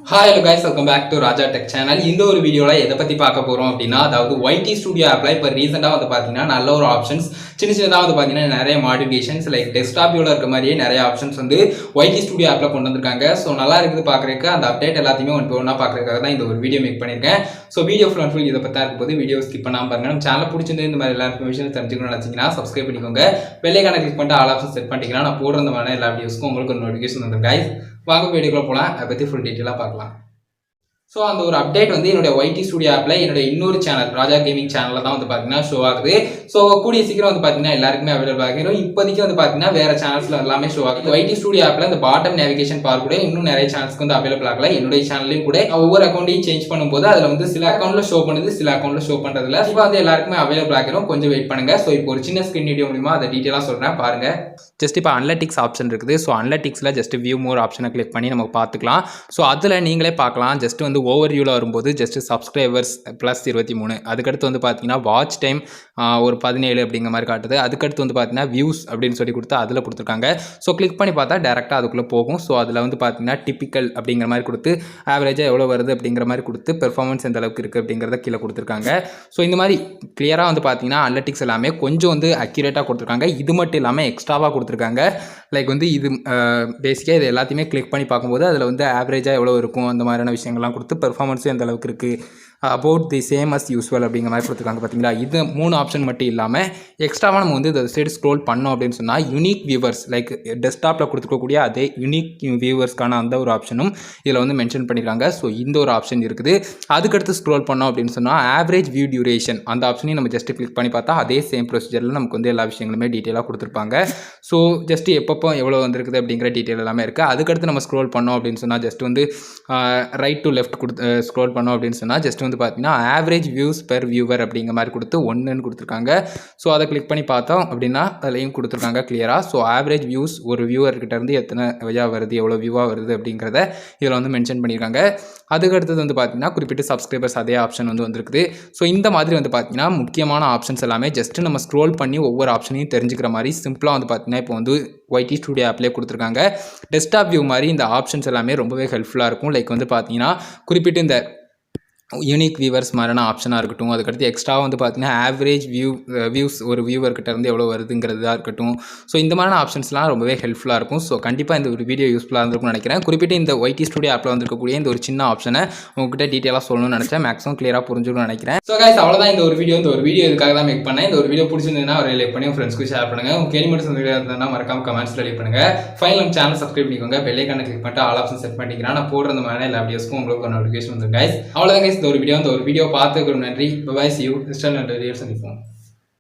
Hi hello guys, welcome back to Raja tech channel. இந்த ஒரு வீடியோவில் எதை பற்றி பார்க்க போகிறோம் அப்படின்னா, அதாவது ஒய்டி ஸ்டுடியோ ஆப்பில் இப்போ ரீசெண்டாக வந்து பார்த்தீங்கன்னா நல்ல ஒரு ஆப்ஷன்ஸ் சின்னதாக வந்து பார்த்தீங்கன்னா நிறைய மாடிஃபிகேஷன்ஸ் லைக் டெஸ்க்டாப் வியூவில் இருக்க மாதிரியே நிறைய ஆப்ஷன்ஸ் வந்து ஒய்டி ஸ்டுடியோ ஆப்பில் கொண்டு வந்திருக்காங்க. ஸோ நல்லா இருக்குது பார்க்குறதுக்கு. அந்த அப்டேட் எல்லாத்தையுமே ஒன்றா பார்க்குறதுக்காக தான் இந்த ஒரு வீடியோ மேக் பண்ணியிருக்கேன். ஸோ வீடியோ ஃபுல் இதை பற்றி இருக்கும்போது வீடியோ ஸ்கிப் பண்ணாமல் பாருங்கள். நம்ம சேனல் பிடிச்சிருந்து இந்த மாதிரி எல்லா இன்ஃபர்மேஷன் தெரிஞ்சுக்கணும்னு நினச்சிங்கன்னா சப்ஸ்கிரைப் பண்ணிக்கோங்க. பெல்லைக்கான கிளிக் பண்ணிட்டு ஆல் ஆப்ஷன் செட் பண்ணிட்டீங்கன்னா நான் போடுற இந்த மாதிரி எல்லா வீடியோஸ்க்கும் உங்களுக்கு ஒரு நோட்டிஃபிகேஷன் வந்துடும். கைஸ் வாங்க வீடியோக்குள்ள போகலாம். அதை பற்றி ஃபுல் டீட்டெயிலாக பார்க்கலாம். ஸோ அந்த ஒரு அப்டேட் வந்து என்னுடைய ஒய்டி ஸ்டுடியோ ஆப்பில் என்னுடைய இன்னொரு சேனல் ராஜா கேமிங் சேனலில் தான் வந்து பார்த்தீங்கன்னா ஷோ ஆகுது. ஸோ கூடிய சீக்கிரம் வந்து பார்த்தீங்கன்னா எல்லாருக்குமே அவைலபிள் ஆகிடும். இப்போதைக்கு வந்து பார்த்தீங்கன்னா வேறு சேனல்ஸில் எல்லாமே ஷோ ஆகுது. ஒய்டி ஸ்டுடியோ ஆப்பில் இந்த பாட்டம் நேவிகேஷன் பார் கூட இன்னும் நிறைய சேனல்ஸ்க்கு வந்து அவைலபிள் ஆகல. என்னுடைய சேனல்லையும் கூட ஒவ்வொரு அக்கௌண்ட்டையும் சேஞ்ச் பண்ணும்போது அதில் வந்து சில அக்கௌண்ட்டில் ஷோ பண்ணுது, சில அக்கௌண்ட்டில் ஷோ பண்ணுறதுல இப்போ வந்து எல்லாருக்குமே அவைலபிள் ஆகிடும். கொஞ்சம் வெயிட் பண்ணுங்க. ஸோ இப்போ ஒரு சின்ன ஸ்க்ரீன் வீடியோ மூலியமாக அதை டீட்டெயிலாக சொல்கிறேன் பாருங்க. ஜஸ்ட் இப்போ அனலிட்டிக்ஸ் ஆப்ஷன் இருக்குது. ஸோ அனலிட்டிக்ஸில் ஜஸ்ட் வியூ மோர் ஆப்ஷனை கிளிக் பண்ணி நம்ம பார்த்துக்கலாம். ஸோ அதில் நீங்களே பார்க்கலாம். ஜஸ்ட் வந்து ஓவர் வியூவில் வரும்போது ஜஸ்ட் சப்ஸ்கிரைபர்ஸ் ப்ளஸ் 23, அதுக்கடுத்து வந்து பார்த்தீங்கன்னா வாட்ச் டைம் ஒரு 17 அப்படிங்கிற மாதிரி காட்டுது. அதுக்கடுத்து வந்து பார்த்தீங்கன்னா வியூஸ் அப்படின்னு சொல்லி கொடுத்து அதில் கொடுத்துருக்காங்க. ஸோ கிளிக் பண்ணி பார்த்தா டேரெக்டாக அதுக்குள்ளே போகும். ஸோ அதில் வந்து பார்த்தீங்கன்னா டிப்பிக்கல் அப்படிங்கிற மாதிரி கொடுத்து ஆவரேஜாக எவ்வளோ வருது அப்படிங்கிற மாதிரி கொடுத்து பெர்ஃபார்மன்ஸ் எந்த அளவுக்கு இருக்குது அப்படிங்கிறத கீழே கொடுத்துருக்காங்க. ஸோ இந்த மாதிரி கிளியராக வந்து பார்த்தீங்கன்னா அனலிட்டிக்ஸ் எல்லாமே கொஞ்சம் வந்து அக்யூரேட்டாக கொடுத்துருக்காங்க. இது மட்டும் இல்லாமல் எக்ஸ்ட்ராவாக கொடுத்துருக்காங்க. லைக் வந்து இது பேசிக்காக இது எல்லாத்தையுமே கிளிக் பண்ணி பார்க்கும்போது அதில் வந்து ஆவரேஜாக எவ்வளோ இருக்கும் அந்த மாதிரியான விஷயங்கள்லாம் கொடுத்து பெர்ஃபார்மன்ஸும் எந்த அளவுக்கு இருக்குது about the same as usual அப்படிங்கிற மாதிரி கொடுத்துருக்காங்க. பார்த்தீங்களா, இது 3 ஆப்ஷன் மட்டும் இல்லாமல் எக்ஸ்ட்ராவாக நம்ம வந்து இந்த சைடு ஸ்க்ரோல் பண்ணோம் அப்படின்னு சொன்னால் யூனிக் வியூவர்ஸ் லைக் டெஸ்க்டாப்பில் கொடுத்துருக்கக்கூடிய அதே யூனிக் வியூவர்ஸ்க்கான அந்த ஒரு ஆப்ஷனும் இதில் வந்து மென்ஷன் பண்ணியிருக்காங்க. ஸோ இந்த ஒரு ஆப்ஷன் இருக்குது. அதுக்கடுத்து ஸ்க்ரோல் பண்ணோம் அப்படின்னு சொன்னால் ஆவரேஜ் வியூ டியூரேஷன் அந்த ஆப்ஷனையும் நம்ம ஜஸ்ட் கிளிக் பண்ணி பார்த்தா அதே சேம் ப்ரொசீஜரில் நமக்கு வந்து எல்லா விஷயங்களுமே டீட்டெயிலாக கொடுத்துருப்பாங்க. ஸோ ஜஸ்ட் எப்பப்போ எவ்வளோ வந்திருக்குது அப்படிங்கிற டீட்டெயில் எல்லாமே இருக்குது. அதுக்கடுத்து நம்ம ஸ்க்ரோல் பண்ணோம் அப்படின்னு சொன்னால் ஜஸ்ட் வந்து ரைட் டு லெஃப்ட் ஸ்க்ரோல் பண்ணோம் அப்படின்னு சொன்னால் ஜஸ்ட் வந்து பார்த்தீங்கன்னா ஆவரேஜ் வியூஸ் பெர் வியூவர் அப்படிங்கிற மாதிரி கொடுத்து 1ன்னு கொடுத்துருக்காங்க. ஸோ அதை கிளிக் பண்ணி பார்த்தோம் அப்படின்னா அதுலேயும் கொடுத்துருக்காங்க கிளியராக. ஸோ ஆவரேஜ் வியூஸ் ஒரு வியூவர்கிட்ட இருந்து எத்தனை வியூவாக வருது, எவ்வளோ வியூவாக வருது அப்படிங்கிறத இதில் வந்து மென்ஷன் பண்ணியிருக்காங்க. அதுக்கடுத்தது வந்து பார்த்தீங்கன்னா குறிப்பிட்ட சப்ஸ்கிரைபர்ஸ் அதே ஆப்ஷன் வந்து வந்துருக்குது. ஸோ இந்த மாதிரி வந்து பார்த்தீங்கன்னா முக்கியமான ஆப்ஷன்ஸ் எல்லாமே ஜஸ்ட்டு நம்ம ஸ்க்ரோல் பண்ணி ஒவ்வொரு ஆப்ஷனையும் தெரிஞ்சுக்கிற மாதிரி சிம்பிளாக வந்து பார்த்தீங்கன்னா இப்போ வந்து ஒய்டி ஸ்டுடியோ ஆப்லேயே கொடுத்துருக்காங்க. டெஸ்க்டாப் வியூ மாதிரி இந்த ஆப்ஷன்ஸ் எல்லாமே ரொம்பவே ஹெல்ப்ஃபுல்லாக இருக்கும். லைக் வந்து பார்த்தீங்கன்னா குறிப்பிட்டு இந்த யூனிக் வியூவர்ஸ் மாதிரியான ஆப்ஷனாக இருக்கட்டும், அதுக்கடுத்து எக்ஸ்ட்ரா வந்து பார்த்தீங்கன்னா ஆவரேஜ் வியூஸ் ஒரு வியூவர்கிட்ட இருந்து எவ்வளோ வருதுங்கிறதா இருக்கட்டும். ஸோ இந்த மாதிரியான ஆப்ஷன்ஸ்லாம் ரொம்பவே ஹெல்ப்ஃபுல்லாக இருக்கும். ஸோ கண்டிப்பாக இந்த ஒரு வீடியோ யூஸ்ஃபுல்லாக இருந்திருக்கும்னு நினைக்கிறேன். குறிப்பிட்டு இந்த ஒய்டி ஸ்டுடியோ ஆப்பில் வந்துருக்கக்கூடிய இந்த ஒரு சின்ன ஆப்ஷனை உங்ககிட்ட டீட்டெயிலாக சொல்லணும்னு நினச்சேன். மேக்ஸிமம் கிளியராக புரிஞ்சுக்கணும்னு நினைக்கிறேன். ஸோ கைஸ் அவ்வளோதான் இந்த ஒரு வீடியோ இதுக்காக தான் மேக் பண்ணேன். இந்த ஒரு வீடியோ பிடிச்சிருந்ததுன்னா ஒரு லைக் பண்ணி உங்கள் ஃப்ரெண்ட்ஸ்க்கு ஷேர் பண்ணுங்கள். உங்கள் கேள்வி மட்டும் இருந்தால் மறக்காம கமெண்ட்ஸில் லைக் பண்ணுங்கள். ஃபைனல் நம்ம சேனல் சப்ஸ்கிரைப் பண்ணிக்கோங்க. பெல்லைக்கான கிளிக் பண்ணிட்டு ஆல் ஆப்ஷன் செட் பண்ணிட்டீங்கன்னா நான் போடுற இந்த மாதிரி எல்லா வீடியோஸ்க்கும் உங்களுக்கு ஒரு நோட்டிஃபிகேஷன் வந்துடும். கைஸ் அவ்வளோதான் கைஸ் இந்த ஒரு வீடியோ பார்த்துக்கு நன்றி. Bye, see you. Next time சந்திப்போம்.